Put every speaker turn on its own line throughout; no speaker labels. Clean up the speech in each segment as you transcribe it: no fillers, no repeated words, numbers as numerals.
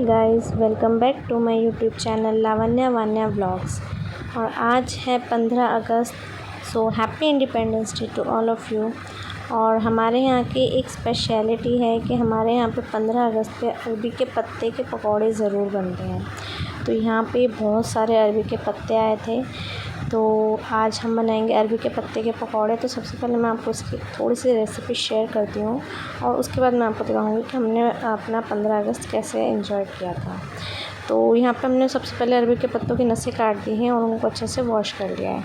Guys, welcome back to my YouTube channel Lavanya Vanya vlogs. और आज है 15 अगस्त। So happy independence day to all of you. और हमारे यहाँ की एक स्पेशलिटी है कि हमारे यहाँ पे 15 अगस्त पे अरबी के पत्ते के पकौड़े ज़रूर बनते हैं। तो यहाँ पे बहुत सारे अरबी के पत्ते आए थे, तो आज हम बनाएंगे अरबी के पत्ते के पकौड़े। तो सबसे पहले मैं आपको इसकी थोड़ी सी रेसिपी शेयर करती हूँ और उसके बाद मैं आपको दिखाऊंगी कि हमने अपना 15 अगस्त कैसे एंजॉय किया था। तो यहाँ पे हमने सबसे पहले अरबी के पत्तों की नसें काट दी हैं और उनको अच्छे से वॉश कर लिया है।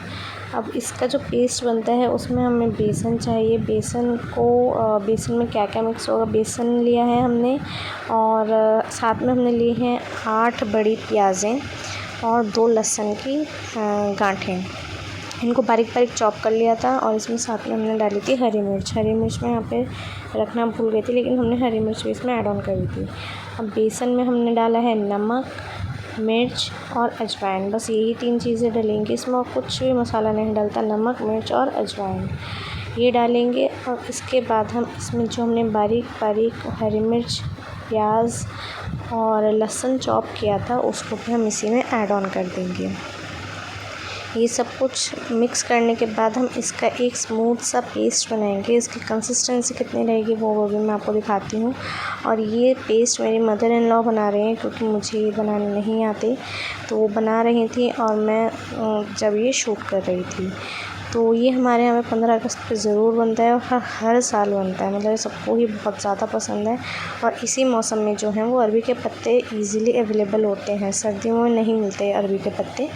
अब इसका जो पेस्ट बनता है उसमें हमें बेसन चाहिए। बेसन में क्या क्या मिक्स होगा, बेसन लिया है हमने और साथ में हमने लिए हैं 8 बड़ी प्याज़ें और 2 लहसुन की गांठें। इनको बारीक बारीक चॉप कर लिया था और इसमें साथ में हमने डाली थी हरी मिर्च। मैं यहाँ पे रखना भूल गई थी, लेकिन हमने हरी मिर्च भी इसमें ऐड ऑन करी थी। अब बेसन में हमने डाला है नमक, मिर्च और अजवाइन। बस यही 3 चीज़ें डलेंगी इसमें और कुछ भी मसाला नहीं डलता। नमक, मिर्च और अजवाइन ये डालेंगे। और इसके बाद हम इसमें जो हमने बारीक बारीक हरी मिर्च, प्याज और लहसुन चॉप किया था उसको भी हम इसी में ऐड ऑन कर देंगे। ये सब कुछ मिक्स करने के बाद हम इसका एक स्मूथ सा पेस्ट बनाएंगे। इसकी कंसिस्टेंसी कितनी रहेगी वो भी मैं आपको दिखाती हूँ। और ये पेस्ट मेरी मदर इन लॉ बना रहे हैं, क्योंकि मुझे ये बनाने नहीं आते, तो वो बना रही थी और मैं जब ये शूट कर रही थी। तो ये हमारे यहाँ पे 15 अगस्त पे ज़रूर बनता है और हर साल बनता है। मतलब सबको ही बहुत ज़्यादा पसंद है। और इसी मौसम में जो हैं वो अरबी के पत्ते इजीली अवेलेबल होते हैं। सर्दियों में नहीं मिलते अरबी के पत्ते,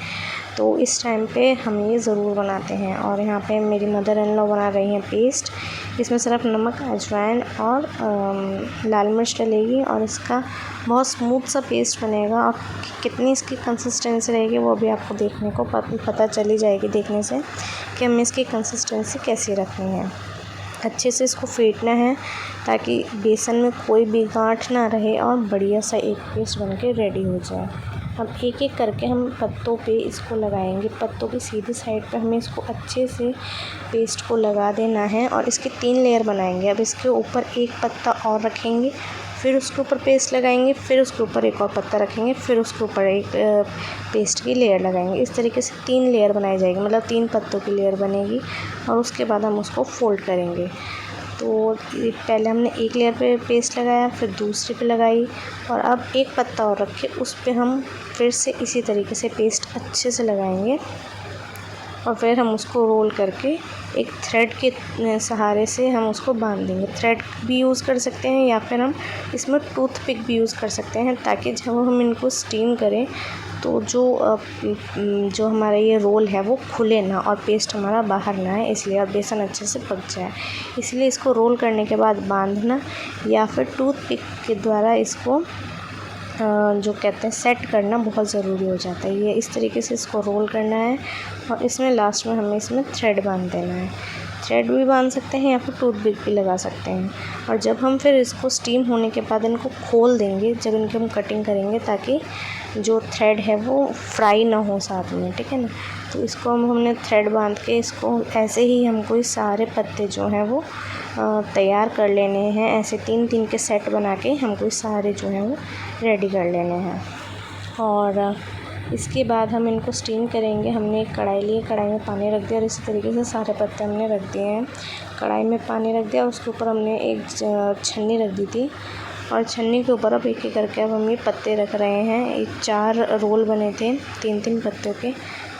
तो इस टाइम पे हम ये ज़रूर बनाते हैं। और यहाँ पे मेरी मदर इन लॉ बना रही हैं पेस्ट। इसमें सिर्फ नमक, अजवाइन और लाल मिर्च डलेगी और इसका बहुत स्मूथ सा पेस्ट बनेगा। और कितनी इसकी कंसिस्टेंसी रहेगी वो भी आपको देखने को पता चली जाएगी देखने से कि हमें इसकी कंसिस्टेंसी कैसी रखनी है। अच्छे से इसको फेंटना है ताकि बेसन में कोई भी गांठ ना रहे और बढ़िया सा एक पेस्ट बनके रेडी हो जाए। अब एक एक करके हम पत्तों पे इसको लगाएंगे। पत्तों की सीधी साइड पे हमें इसको अच्छे से पेस्ट को लगा देना है और इसके 3 लेयर बनाएंगे। अब इसके ऊपर एक पत्ता और रखेंगे, फिर उसके ऊपर पेस्ट लगाएंगे, फिर उसके ऊपर एक और पत्ता रखेंगे, फिर उसके ऊपर एक पेस्ट की लेयर लगाएंगे। इस तरीके से 3 लेयर बनाई जाएगी, मतलब 3 पत्तों की लेयर बनेगी। और उसके बाद हम उसको फोल्ड करेंगे। तो पहले हमने एक लेयर पे पेस्ट लगाया, फिर दूसरे पे लगाई और अब एक पत्ता और रख के उस पे हम फिर से इसी तरीके से पेस्ट अच्छे से लगाएंगे। और फिर हम उसको रोल करके एक थ्रेड के सहारे से हम उसको बांध देंगे। थ्रेड भी यूज़ कर सकते हैं या फिर हम इसमें टूथपिक भी यूज़ कर सकते हैं, ताकि जब हम इनको स्टीम करें तो जो हमारा ये रोल है वो खुले ना और पेस्ट हमारा बाहर ना आए, इसलिए और बेसन अच्छे से पक जाए। इसलिए इसको रोल करने के बाद बांधना या फिर टूथपिक के द्वारा इसको जो कहते हैं सेट करना बहुत ज़रूरी हो जाता है। ये इस तरीके से इसको रोल करना है और इसमें लास्ट में हमें इसमें थ्रेड बांध देना है। थ्रेड भी बांध सकते हैं या फिर टूथपिक भी लगा सकते हैं। और जब हम फिर इसको स्टीम होने के बाद इनको खोल देंगे, जब इनकी हम कटिंग करेंगे, ताकि जो थ्रेड है वो फ्राई ना हो साथ में, ठीक है ना। तो इसको हमने थ्रेड बांध के इसको ऐसे ही हमको ये सारे पत्ते जो हैं वो तैयार कर लेने हैं। ऐसे 3-3 के सेट बना के हमको सारे जो हैं वो रेडी कर लेने हैं। और इसके बाद हम इनको स्टीम करेंगे। हमने एक कढ़ाई ली, कढ़ाई में पानी रख दिया और इसी तरीके से सारे पत्ते हमने रख दिए हैं। कढ़ाई में पानी रख दिया, उसके ऊपर हमने एक छन्नी रख दी थी और छन्नी के ऊपर अब एक एक करके अब हम ये पत्ते रख रहे हैं। ये 4 रोल बने थे 3-3 पत्तों के,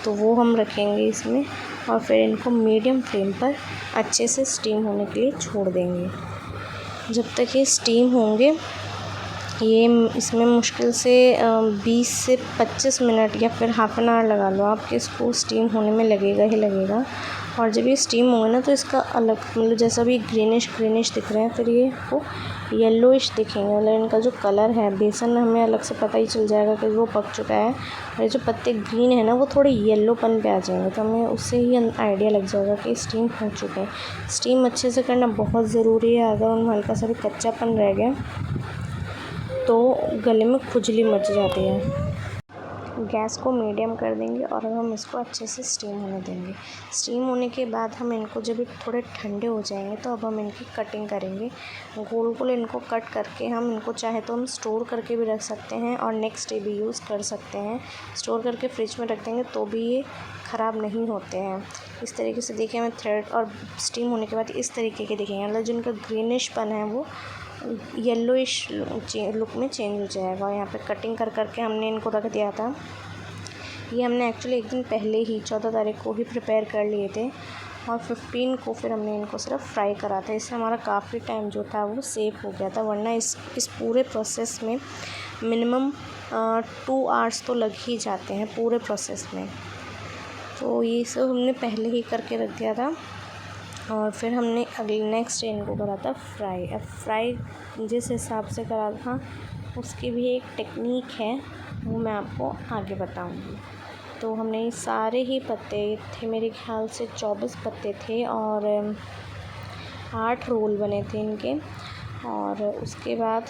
तो वो हम रखेंगे इसमें और फिर इनको मीडियम फ्लेम पर अच्छे से स्टीम होने के लिए छोड़ देंगे। जब तक ये स्टीम होंगे, ये इसमें मुश्किल से 20 से 25 मिनट या फिर हाफ़ एन आवर लगा लो आप, कि इसको स्टीम होने में लगेगा ही लगेगा। और जब ये स्टीम होंगे ना तो इसका अलग, मतलब जैसा भी ग्रीनिश दिख रहे हैं, फिर ये वो येलोइश दिखेंगे। मतलब इनका जो कलर है बेसन में हमें अलग से पता ही चल जाएगा कि वो पक चुका है। और ये जो पत्ते ग्रीन है ना वो थोड़े येलोपन पे आ जाएंगे, तो हमें उससे ही आइडिया लग जाएगा कि स्टीम हो चुके हैं। स्टीम अच्छे से करना बहुत ज़रूरी है। अगर उनमें हल्का सा भी कच्चापन रह गया तो गले में खुजली मच जाती है। गैस को मीडियम कर देंगे और अब हम इसको अच्छे से स्टीम होने देंगे। स्टीम होने के बाद हम इनको जब थोड़े ठंडे हो जाएंगे तो अब हम इनकी कटिंग करेंगे। गोल गोल इनको कट करके हम इनको चाहे तो हम स्टोर करके भी रख सकते हैं और नेक्स्ट डे भी यूज़ कर सकते हैं। स्टोर करके फ्रिज में रख देंगे तो भी ये ख़राब नहीं होते हैं। इस तरीके से देखिए हमें थ्रेड और स्टीम होने के बाद इस तरीके के दिखेंगे, मतलब जिनका ग्रीनिशपन है वो येलोइश लुक में चेंज हो जाएगा। और यहाँ पे कटिंग कर करके हमने इनको रख दिया था। ये हमने एक्चुअली एक दिन पहले ही 14 तारीख को ही प्रिपेयर कर लिए थे और 15 को फिर हमने इनको सिर्फ फ्राई करा था। इससे हमारा काफ़ी टाइम जो था वो सेव हो गया था, वरना इस पूरे प्रोसेस में मिनिमम 2 आवर्स तो लग ही जाते हैं पूरे प्रोसेस में। तो ये सब हमने पहले ही करके रख दिया था और फिर हमने अगले नेक्स्ट डे इनको करा था फ्राई। अब फ्राई जिस हिसाब से करा था उसकी भी एक टेक्निक है, वो मैं आपको आगे बताऊंगी। तो हमने ये सारे ही पत्ते थे, मेरे ख्याल से 24 पत्ते थे और 8 रोल बने थे इनके। और उसके बाद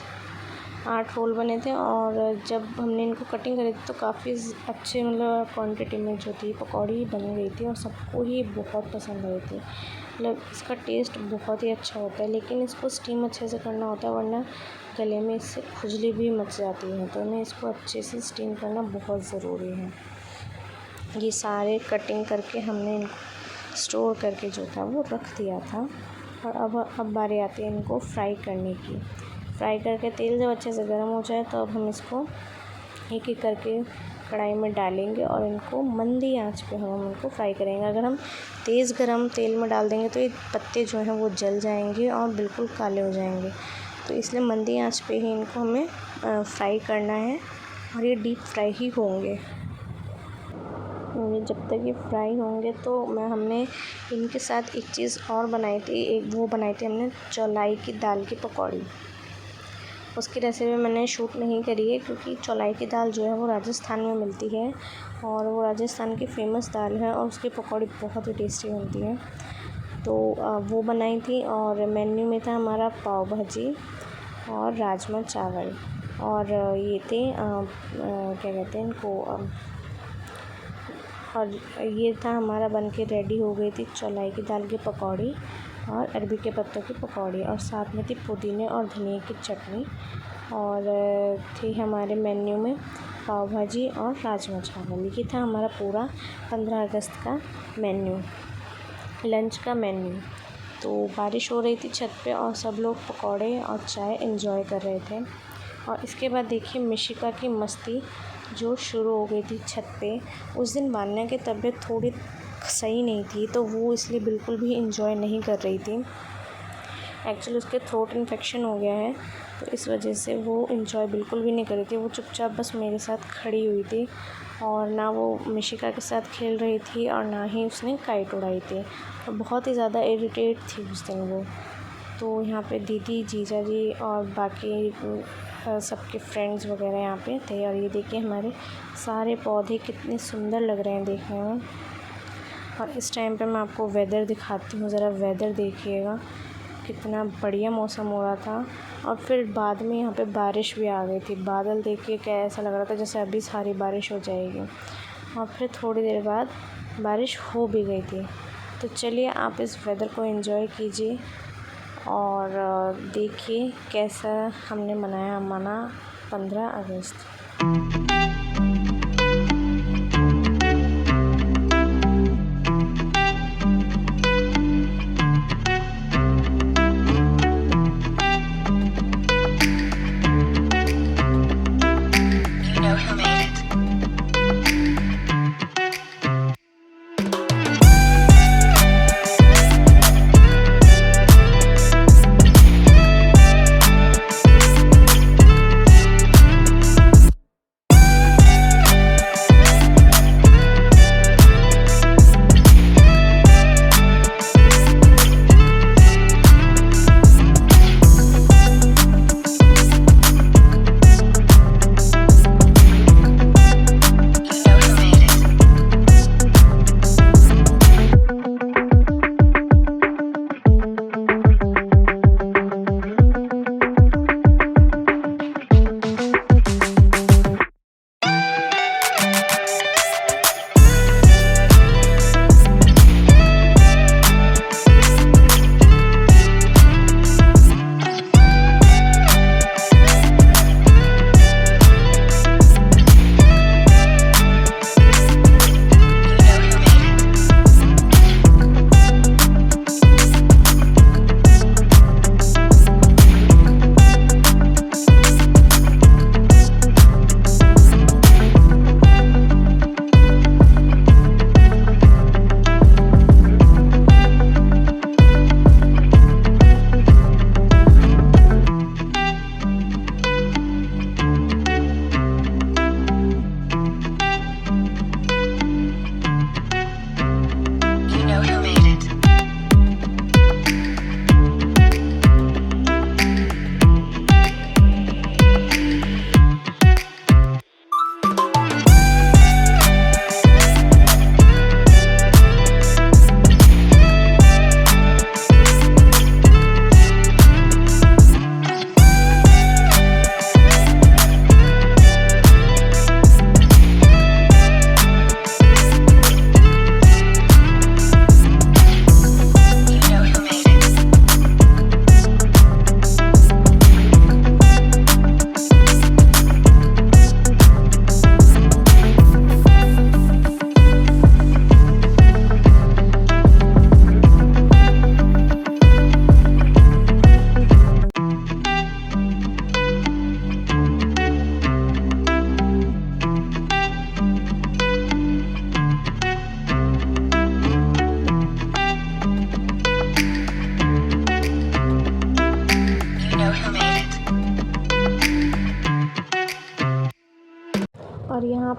8 रोल बने थे और जब हमने इनको कटिंग करी थी तो काफ़ी अच्छे मतलब क्वांटिटी में जो थी पकौड़ी बन गई थी और सबको ही बहुत पसंद आई थी। मतलब इसका टेस्ट बहुत ही अच्छा होता है, लेकिन इसको स्टीम अच्छे से करना होता है वरना गले में इससे खुजली भी मच जाती है। तो हमें इसको अच्छे से स्टीम करना बहुत ज़रूरी है। ये सारे कटिंग करके हमने इनको स्टोर करके जो था वो रख दिया था। और अब बारी आती है इनको फ्राई करने की। फ्राई करके तेल जब अच्छे से गर्म हो जाए तो अब हम इसको एक एक करके कढ़ाई में डालेंगे और इनको मंदी आंच पे हम इनको फ्राई करेंगे। अगर हम तेज़ गरम तेल में डाल देंगे तो ये पत्ते जो हैं वो जल जाएंगे और बिल्कुल काले हो जाएंगे। तो इसलिए मंदी आंच पे ही इनको हमें फ्राई करना है और ये डीप फ्राई ही होंगे। जब तक ये फ्राई होंगे तो हमने इनके साथ एक चीज़ और बनाई थी, एक वो बनाई थी हमने चौलाई की दाल की पकौड़ी। उसकी रेसिपी मैंने शूट नहीं करी है क्योंकि चौलाई की दाल जो है वो राजस्थान में मिलती है और वो राजस्थान की फ़ेमस दाल है और उसकी पकौड़ी बहुत ही टेस्टी बनती है। तो वो बनाई थी और मेन्यू में था हमारा पाव भाजी और राजमा चावल और ये थे क्या कहते हैं इनको और ये था हमारा बन के रेडी हो गई थी चौलाई की दाल की पकौड़ी और अरबी के पत्तों की पकौड़ी और साथ में थी पुदीने और धनिया की चटनी और थी हमारे मेन्यू में पाव भाजी और राजमा चावल। ये था हमारा पूरा 15 अगस्त का मेन्यू, लंच का मेन्यू। तो बारिश हो रही थी छत पे और सब लोग पकौड़े और चाय एंजॉय कर रहे थे। और इसके बाद देखिए मिशिका की मस्ती जो शुरू हो गई थी छत पे। उस दिन वान्या की तबीयत थोड़ी सही नहीं थी तो वो इसलिए बिल्कुल भी इंजॉय नहीं कर रही थी। एक्चुअली उसके थ्रोट इन्फेक्शन हो गया है तो इस वजह से वो इंजॉय बिल्कुल भी नहीं कर रही थी। वो चुपचाप बस मेरे साथ खड़ी हुई थी और ना वो मिशिका के साथ खेल रही थी और ना ही उसने काइट उड़ाई थी। तो बहुत ही ज़्यादा इरिटेट थी उस दिन वो। तो यहाँ पे दीदी, जीजा जी और बाकी सबके फ्रेंड्स वगैरह यहाँ पे थे। और ये देखिए हमारे सारे पौधे कितने सुंदर लग रहे हैं देखने में। और इस टाइम पे मैं आपको वेदर दिखाती हूँ, ज़रा वेदर देखिएगा कितना बढ़िया मौसम हो रहा था। और फिर बाद में यहाँ पे बारिश भी आ गई थी। बादल देखिए क्या ऐसा लग रहा था जैसे अभी सारी बारिश हो जाएगी। और फिर थोड़ी देर बाद बारिश हो भी गई थी। तो चलिए आप इस वेदर को एंजॉय कीजिए और देखिए कैसा हमने मना 15 अगस्त।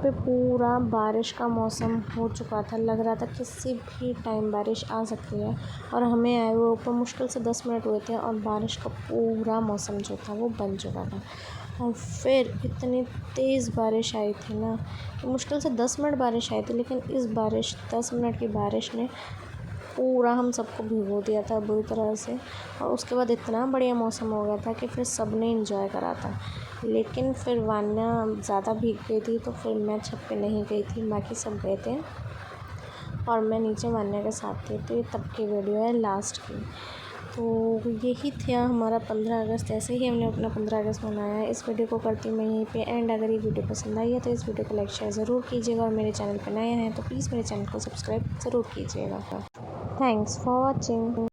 पे पूरा बारिश का मौसम हो चुका था, लग रहा था किसी भी टाइम बारिश आ सकती है। और हमें आए हुए ऊपर मुश्किल से 10 मिनट हुए थे और बारिश का पूरा मौसम जो था वो बन चुका था। और फिर इतनी तेज़ बारिश आई थी ना कि मुश्किल से 10 मिनट बारिश आई थी, लेकिन इस बारिश 10 मिनट की बारिश ने पूरा हम सबको भिगो दिया था बुरी तरह से। और उसके बाद इतना बढ़िया मौसम हो गया था कि फिर सब ने एंजॉय करा था। लेकिन फिर वान्या ज़्यादा भीग गई थी, तो फिर मैं छत पे नहीं गई थी, बाकी सब गए थे और मैं नीचे वान्या के साथ थी। तो ये तब की वीडियो है, लास्ट की। तो यही था हमारा 15 अगस्त। ऐसे ही हमने अपना 15 अगस्त मनाया है। इस वीडियो को करती मैं यहीं पे एंड। अगर ये वीडियो पसंद आई है तो इस वीडियो को लाइक शेयर ज़रूर कीजिएगा, और मेरे चैनल पर नए हैं तो प्लीज़ मेरे चैनल को सब्सक्राइब ज़रूर कीजिएगा। Thanks for watching.